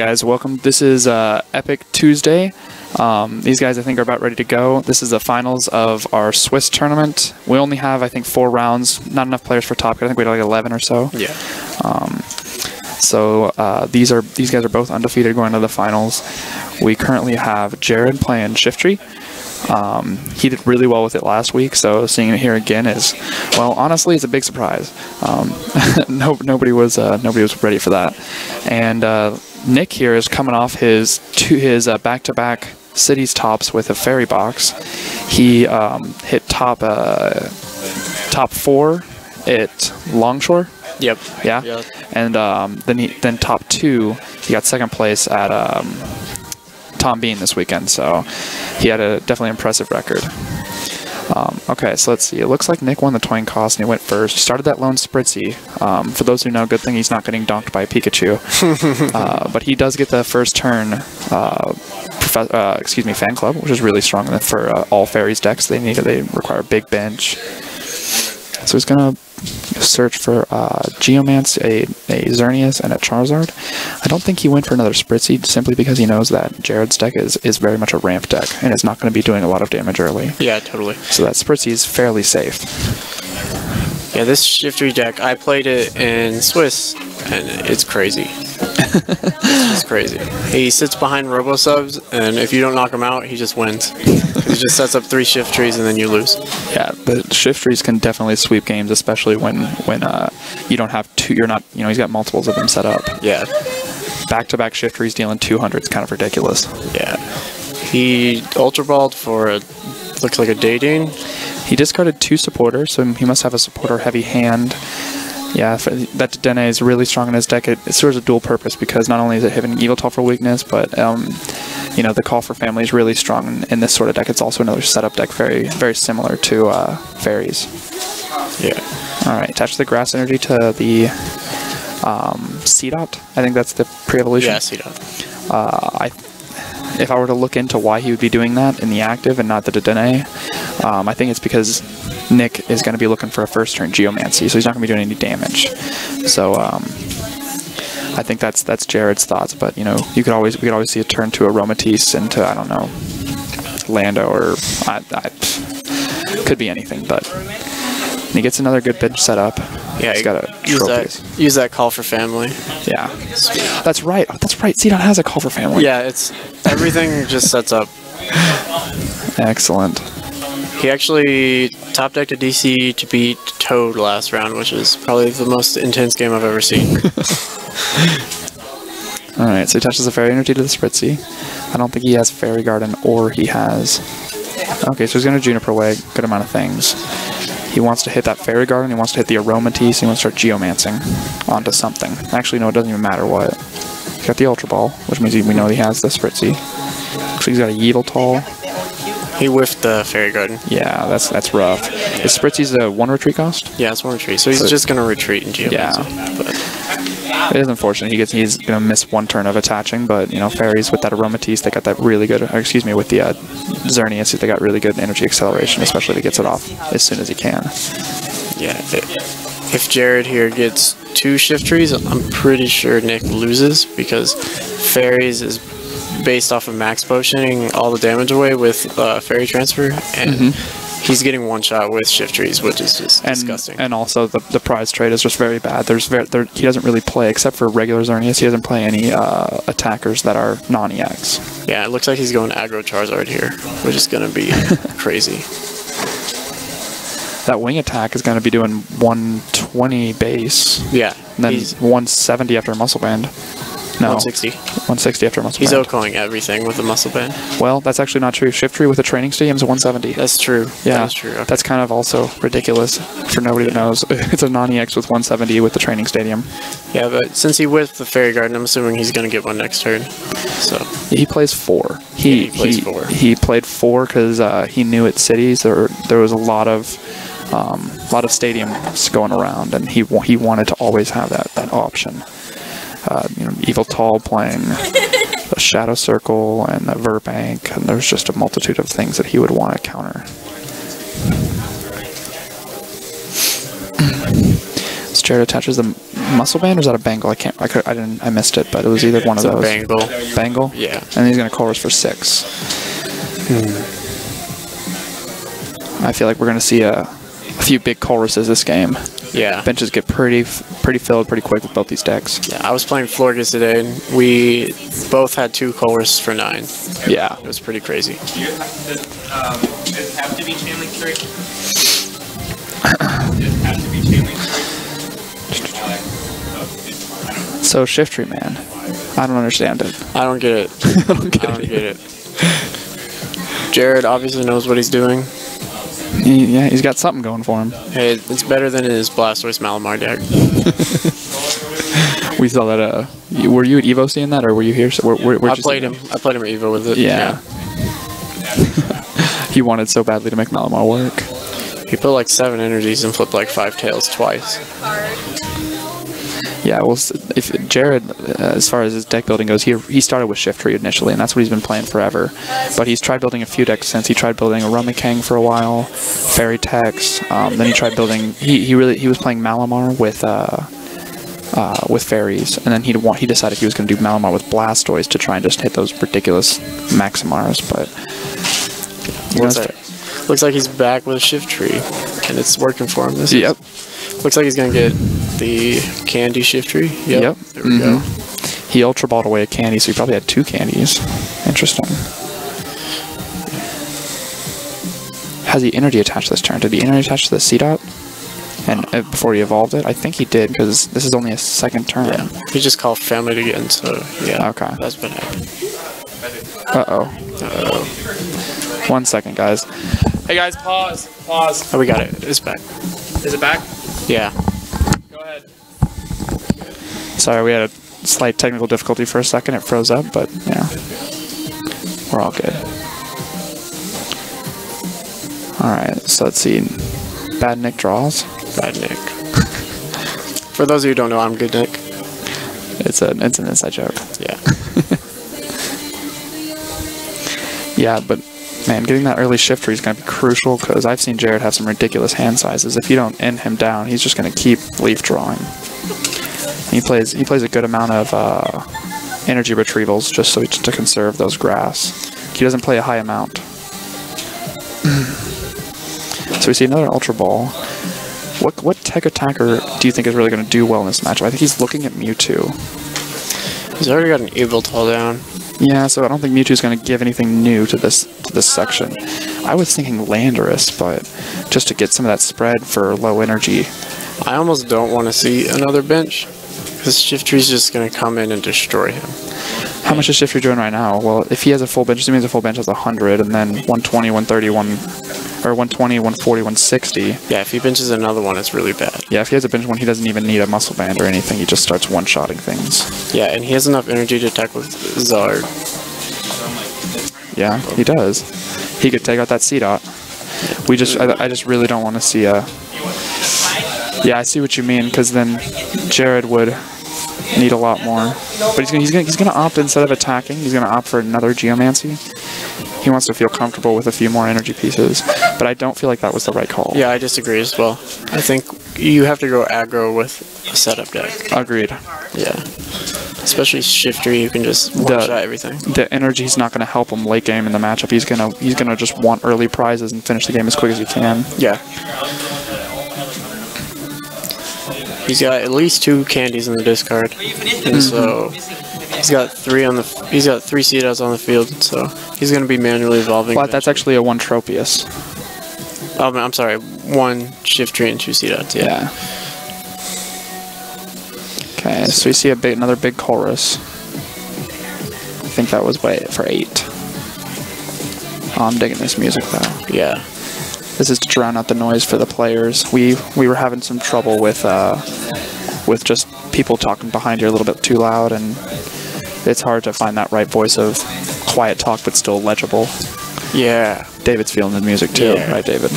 Guys, welcome. This is Epic Tuesday. These guys I think are about ready to go. This is the finals of our Swiss tournament. We only have I think 4 rounds, not enough players for top. I think we had like 11 or so. Yeah. These guys are both undefeated going to the finals. We currently have Jared playing Shiftry. He did really well with it last week, so seeing it here again is, well, honestly, it's a big surprise. Nobody was ready for that, and Nick here is coming off his back-to-back cities tops with a fairy box. He hit top 4 at Longshore. Yep. Yeah. Yep. And then top 2, he got second place at Tom Bean this weekend, so he had a definitely impressive record. Okay, so let's see. It looks like Nick won the Twain Cost and he went first. He started that lone Spritzy. For those who know, good thing he's not getting donked by a Pikachu. But he does get the first turn fan club, which is really strong for all fairies decks. They require a big bench. So he's gonna search for Geomance, a Xerneas, and a Charizard. I don't think he went for another Spritzy simply because he knows that Jared's deck is very much a ramp deck and is not going to be doing a lot of damage early. Yeah, totally. So that Spritzy is fairly safe. Yeah, this Shiftry deck, I played it in Swiss, and it's crazy. It's crazy. He sits behind Robo-Subs, and if you don't knock him out, he just wins. He just sets up 3 Shiftries, and then you lose. Yeah, the Shiftries can definitely sweep games, especially when you don't have two. You're not, he's got multiples of them set up. Yeah. Back-to-back Shiftries dealing 200 is kind of ridiculous. Yeah. He Ultra Balled for looks like a Daydane. He discarded 2 supporters, so he must have a supporter-heavy hand. Yeah, that Dene is really strong in his deck. It serves a dual purpose because not only is it having Yveltal for weakness, but the Call for Family is really strong in this sort of deck. It's also another setup deck, very very similar to Fairies. Yeah. All right, attach the Grass Energy to the C-Dot. I think that's the pre-evolution. Yeah, C-Dot. If I were to look into why he would be doing that in the active and not the Dene, I think it's because Nick is going to be looking for a first turn Geomancy, so he's not going to be doing any damage. So I think that's Jared's thoughts. But we could always see a turn to Aromatisse into, I don't know, Lando, or could be anything. But he gets another good bench set up. Yeah, he's got a use that Call for Family. Yeah, that's right. That's right. C-Dot has a Call for Family. Yeah, it's everything just sets up. Excellent. He actually top decked a DC to beat Toad last round, which is probably the most intense game I've ever seen. Alright, so he touches the Fairy Energy to the Spritzy. I don't think he has Fairy Garden, or he has... Okay, so he's going to Juniper away, good amount of things. He wants to hit that Fairy Garden, he wants to hit the Aromatisse, he wants to start Geomancing onto something. Actually, no, it doesn't even matter what. He's got the Ultra Ball, which means we know he has the Spritzy. Looks like he's got a Yveltal. He whiffed the Fairy Garden. Yeah, that's rough. Is Spritzy's a 1 retreat cost? Yeah, it's 1 retreat, so he's just going to retreat in Geomancy. Yeah. But it is unfortunate. He's going to miss 1 turn of attaching, but, Fairies with that Aromatisse, they got that really good, with the Xerneas, they got really good energy acceleration, especially if he gets it off as soon as he can. Yeah, if Jared here gets 2 Shiftries, I'm pretty sure Nick loses, because Fairies is based off of max potioning all the damage away with Fairy Transfer, and he's getting one shot with Shiftries, which is just disgusting. And also the prize trade is just very bad. He doesn't really play, except for regular Xerneas, he doesn't play any attackers that are non-EX. Yeah, it looks like he's going aggro Charizard here, which is going to be crazy. That wing attack is going to be doing 120 base. Yeah. And then 170 after a Muscle Band. No, 160. 160 after a Muscle Band. He's OHKOing everything with the Muscle Band. Well, that's actually not true. Shiftry with a Training Stadium is 170. That's true. Yeah, that is true. Okay. That's kind of also ridiculous for nobody that knows. It's a non-EX with 170 with the Training Stadium. Yeah, but since he whiffed the Fairy Garden, I'm assuming he's going to get one next turn. So he plays 4. He plays 4. He played 4 because he knew at Cities there was a lot of stadiums going around, and he wanted to always have that option. Yveltal playing a Shadow Circle and a Verbank, and there's just a multitude of things that he would want to counter. Jared attaches the muscle band, or is that a bangle? I missed it, but it was either one It's of those. bangle. Bangle? Yeah. And he's going to chorus for 6. I feel like we're going to see a few big choruses this game. Yeah. Benches get pretty filled pretty quick with both these decks. Yeah, I was playing Florges today, and we both had 2 chorus for 9. Yeah. It was pretty crazy. Does it have to be chain link 3? Does it have to be chain link 3? So Shiftry, man. I don't understand it. I don't get it. I don't get it. Jared obviously knows what he's doing. Yeah, he's got something going for him. Hey, it's better than his Blastoise Malamar deck. We saw that. Were you at Evo seeing that, or were you here? I played him at Evo with it. Yeah. He wanted so badly to make Malamar work. He put like 7 energies and flipped like 5 tails twice. Yeah, well, if Jared, as far as his deck building goes, he started with Shiftry initially, and that's what he's been playing forever. But he's tried building a few decks since. He tried building a Rumikang for a while, Fairy Tex. Then he tried building. He was playing Malamar with fairies, and then he decided he was going to do Malamar with Blastoise to try and just hit those ridiculous Maximars. But looks like he's back with a Shiftry, and it's working for him. Yep. Looks like he's gonna get the Candy Shiftry. Yep. There we go. He Ultra Balled away a candy, so he probably had 2 candies. Interesting. Has he energy attached this turn? Did he energy attach to the C-Dot? And before he evolved it? I think he did, because this is only a 2nd turn. Yeah. He just called family again, so yeah. Okay. That's been happening. Uh-oh. 1 second, guys. Hey guys, pause. Pause. Oh, we got it. It's back. Is it back? Yeah. Go ahead. Sorry, we had a slight technical difficulty for a second. It froze up, but yeah. We're all good. Alright, so let's see. Bad Nick draws. Bad Nick. For those of you who don't know, I'm good Nick. It's an inside joke. Yeah. Yeah, but man, getting that early Shiftry is going to be crucial, because I've seen Jared have some ridiculous hand sizes. If you don't end him down, he's just going to keep leaf drawing. He plays a good amount of energy retrievals just to conserve those grass. He doesn't play a high amount. So we see another Ultra Ball. What tech attacker do you think is really going to do well in this matchup? I think he's looking at Mewtwo. He's already got an Yveltal down. Yeah, so I don't think Mewtwo's going to give anything new to this section. I was thinking Landorus, but just to get some of that spread for low energy. I almost don't want to see another bench, because Shiftry's just going to come in and destroy him. How much is Shiftry doing right now? Well, if he has a full bench, assuming he has a full bench, has 100, and then 120, 130, 120, 140, 160. Yeah, if he benches another one, it's really bad. Yeah, if he has a bench one, he doesn't even need a muscle band or anything. He just starts one-shotting things. Yeah, and he has enough energy to attack with Zard. Yeah, he does. He could take out that C-Dot. I just really don't want to see a... Yeah, I see what you mean, because then Jared would need a lot more. But he's gonna opt, instead of attacking, he's gonna opt for another Geomancy. He wants to feel comfortable with a few more energy pieces, but I don't feel like that was the right call. Yeah, I disagree as well. I think you have to go aggro with a setup deck. Agreed. Yeah. Especially Shiftry, you can just one-shot everything. The energy's not gonna help him late game in the matchup. He's gonna just want early prizes and finish the game as quick as he can. Yeah. He's got at least 2 candies in the discard, and so he's got 3 C-Dots on the field, so he's going to be manually evolving. But that's actually a 1 Tropius. Oh, I'm sorry, 1 Shiftry and 2 C-Dots. Yeah. Okay, so we see another big chorus. I think that was for 8. Oh, I'm digging this music though. Yeah. This is to drown out the noise for the players. We were having some trouble with just people talking behind you a little bit too loud, and it's hard to find that right voice of quiet talk but still legible. Yeah. David's feeling the music too, Yeah. right, David?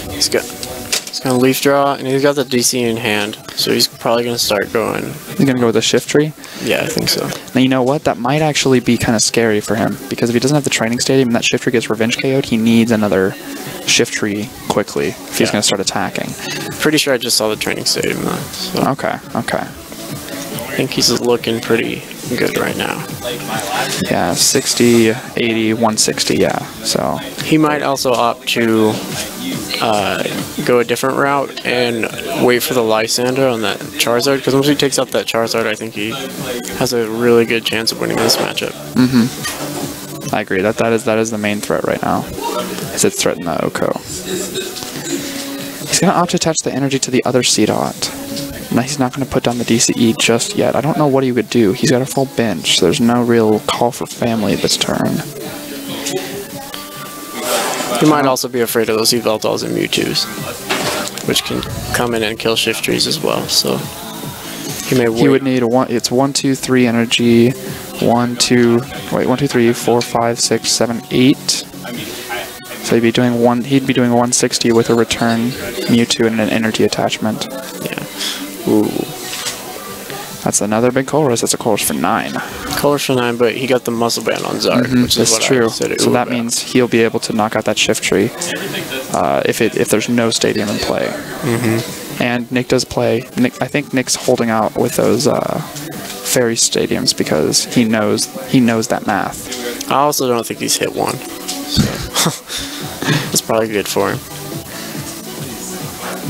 He's gonna leaf draw, and he's got the DC in hand, so he's probably gonna start going. He's gonna go with a Shiftry. Yeah, I think so. And you know what? That might actually be kind of scary for him, because if he doesn't have the training stadium and that Shiftry gets revenge KO'd, he needs another Shiftry quickly if he's going to start attacking. Pretty sure I just saw the training stadium though. So Okay, okay. I think he's looking pretty good right now. Yeah, 60, 80, 160, yeah. So He might also opt to go a different route and wait for the Lysander on that Charizard, because once he takes out that Charizard, I think he has a really good chance of winning this matchup. I agree. That is the main threat right now. Is it threaten the Oko? He's going to opt to attach the energy to the other C-Dot. No, he's not going to put down the DCE just yet. I don't know what he would do. He's got a full bench. There's no real call for family this turn. He might also be afraid of those Yveltals and Mewtwo's, which can come in and kill Shiftries as well. So he may wait. He would need it's 1, 2, 3 energy. 1, 2, 3, 4, 5, 6, 7, 8. So he'd be doing 160 with a return Mewtwo and an energy attachment. Yeah. Ooh. That's another big Colress. That's a Colress for 9. Color for 9, but he got the Muscle Band on Zard, which is That's what true. I said. So that means he'll be able to knock out that Shiftry if there's no stadium in play. And Nick does play. I think Nick's holding out with those fairy stadiums because he knows that math. I also don't think he's hit one. So that's probably good for him.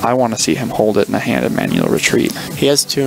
I want to see him hold it in a hand and manual retreat. He has 2